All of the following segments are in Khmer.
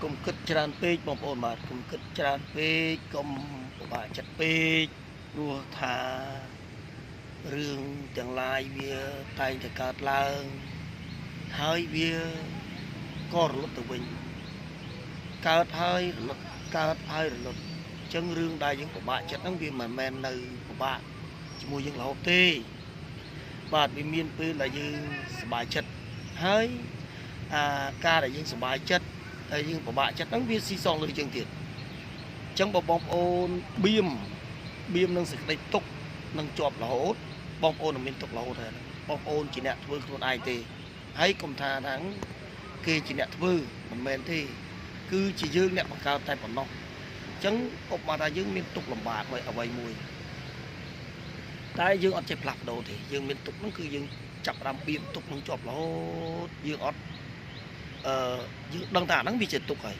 កុំគិតច្រើនពេកបងប្អូនបាទកុំគិតច្រើនពេកកុំពិបាកចិត្តពេកព្រោះថារឿងទាំងឡាយវាតែងតែកើតឡើងហើយវាក៏រលត់ទៅវិញកើតហើយរលត់កើតហើយរលត់អញ្ចឹងរឿងដែលយើងពិបាកចិត្តហ្នឹងវាមិនមែននៅពិបាកជាមួយយើងរហូតទេបាទវាមានពេលដែលយើងសប្បាយចិត្តហើយការដែលយើងសប្បាយចិត្តហើយយើងពិបាកចិត្តហ្នឹងវាស៊ីសងលើយើងទៀតអញ្ចឹងបងប្អូនបៀមនឹងសេចក្តីទុកនឹងជាប់រហូតបងប្អូននឹងមានទុករហូតហើយបងប្អូនជាអ្នកធ្វើខ្លួនឯងទេហើយកុំថាហ្នឹងគេជាអ្នកធ្វើមិនមែនទេគឺជាយើងអ្នកបង្កើតតែប៉ុណ្ណោះអញ្ចឹងឧបមាថាយើងមានទុកលំបាកអ្វីមួយតែយើងអត់ចេះផ្លាស់ប្ដូរទេយើងមានទុកហ្នឹងគឺយើងចាប់ផ្ដើមបៀមទុកនឹងជាប់រហូតយើងអត់យើងដឹងថាហ្នឹងវាជាទុកហើយ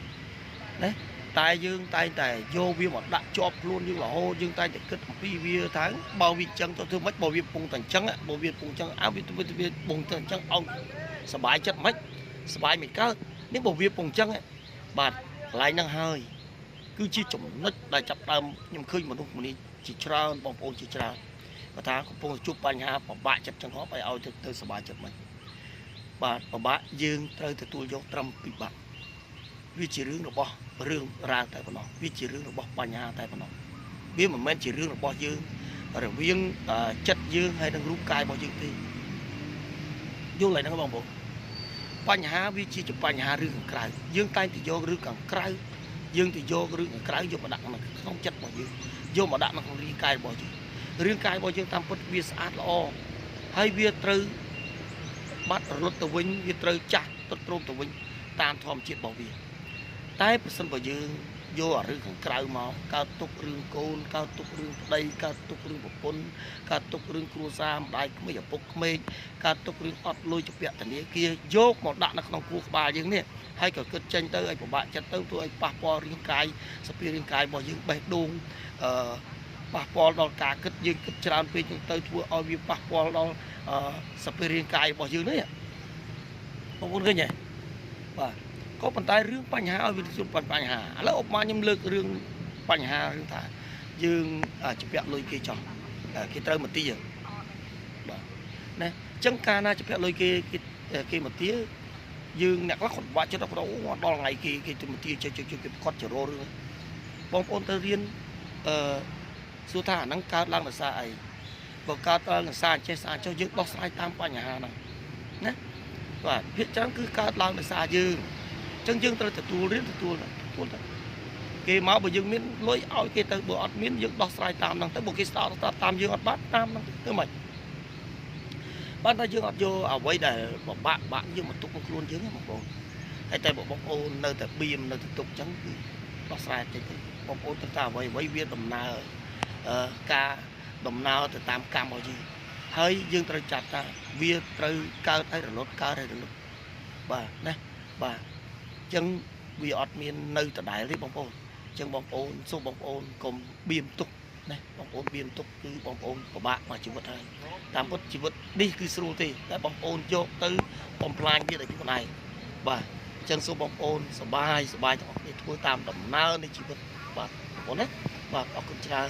ណាតែយើងតែងតែយកវាមកដាក់ជាប់ខ្លួនយើងរហូតយើងតែងតែគិតអំពីវាថាបើវាចឹងទៅធ្វើម៉េចបើវាពងតែអញ្ចឹងបើវាពងអញ្ចឹងវាពងតែអញ្ចឹងឲ្យសบายចិត្តម៉េចសบายមិនកើតនេះបើវាពងអញ្ចឹងបាទកន្លែងហ្នឹងហើយគឺជាចំណុចដែលចាប់ដើមខ្ញុំឃើញមនុស្សម្នាជាច្រើនបងប្អូនជាច្រើនគាត់ថាកំពុងជួបបញ្ហាពិបាកចិត្តចង្អប់ឲ្យទៅសบายចិត្តមិនបាទពិបាកយើងត្រូវទទួលយកត្រឹមពិបាកវាជារឿងរបស់រឿងរ៉ាវតែប៉ុណ្ណោះវាជារឿងរបស់បញ្ហាតែប៉ុណ្ណោះវាមិនមែនជារឿងរបស់យើងរវាងចិត្តយើងហើយនឹងរូបកាយរបស់យើងទេយល់ហើយហ្នឹងបងប្អូនបញ្ហាវាជាបញ្ហារឿងខាងក្រៅយើងតែងតែយករឿងខាងក្រៅយើងទៅយករឿងខាងក្រៅយកមកដាក់ក្នុងចិត្តរបស់យើងយកមកដាក់ក្នុងរាងកាយរបស់យើងរាងកាយរបស់យើងតាមពិតវាស្អាតល្អហើយវាត្រូវបាត់រលត់ទៅវិញវាត្រូវចាស់ទទ្រង់ទៅវិញតាមធម្មជាតិរបស់វាតែប្រសិនបើយើងយកអារឿងខាងក្រៅមកកើតទុករឿងកូនកើតទុករឿងប្តីកើតទុករឿងប្រពន្ធកើតទុករឿងគ្រួសារម្ដាយក្មេកឪពុកក្មេកកើតទុករឿងអត់លុយជាពាក់ធនាគារយកមកដាក់នៅក្នុងគូក្បាលយើងនេះហើយក៏គិតចេញទៅឲ្យពិបាកចិត្តទៅធ្វើឲ្យប៉ះពាល់រាងកាយសភាពរាងកាយរបស់យើងបេះដូងប៉ះពាល់ដល់ការគិតយើងគិតច្រើនពេកទៅធ្វើឲ្យវាប៉ះពាល់ដល់សភាពរាងកាយរបស់យើងនេះបងប្អូនឃើញទេបាទក៏ប៉ុន្តែរឿងបញ្ហាឲ្យវាជួបបញ្ហាឥឡូវឧបមាខ្ញុំលើករឿងបញ្ហារឿងថាយើងជាពាក់លុយគេចោះគេត្រូវមកទាបាទណាអញ្ចឹងកាលណាជាពាក់លុយគេមកទាយើងអ្នកខ្លះគាត់បាក់ចិត្តដល់ដល់ថ្ងៃគេទៅមកទាចេះគេគាត់ចរោរឿងបងប្អូនទៅរៀនសួរថាអាហ្នឹងកើតឡើងដោយសារអីបើកើតឡើងដោយសារចេះស្អាតចុះយើងដោះស្រាយតាមបញ្ហាហ្នឹងណាបាទភាគច្រើនគឺកើតឡើងដោយសារយើងអញ្ចឹងយើងត្រូវទទួលរៀនទទួលទៅគេមកបើយើងមានលុយឲ្យគេទៅបើអត់មានយើងដោះស្រាយតាមហ្នឹងទៅបើគេស្ដាប់តាមយើងអត់បានតាមហ្នឹងទៅមិនបានតែយើងអត់យកអ្វីដែលពិបាកយើងមកទុកក្នុងខ្លួនយើងបងប្អូនហើយតែបងប្អូននៅតែបៀមនៅតែទុកអញ្ចឹងគឺដោះស្រាយតិចបងប្អូនទៅតាមអ្វីវាដំណើរការដំណើរទៅតាមកម្មរបស់យើងហើយយើងត្រូវចាប់ថាវាត្រូវកើតហើយរលត់កើតហើយរលត់បាទណាបាទអញ្ចឹងវាអត់មាននៅដដែលទេបងប្អូនអញ្ចឹងបងប្អូនសូមបងប្អូនកុំបៀមទុកណាបងប្អូនបៀមទុកគឺបងប្អូនពិបាកមកជីវិតហើយតាមពិតជីវិតនេះគឺស្រួលទេតែបងប្អូនយកទៅបំផ្លាញវាដោយខ្លួនឯងបាទអញ្ចឹងសូមបងប្អូនសប្បាយទាំងអស់គ្នាធ្វើតាមដំណើរនៃជីវិតបាទបងប្អូនណាបាទអរគុណច្រើន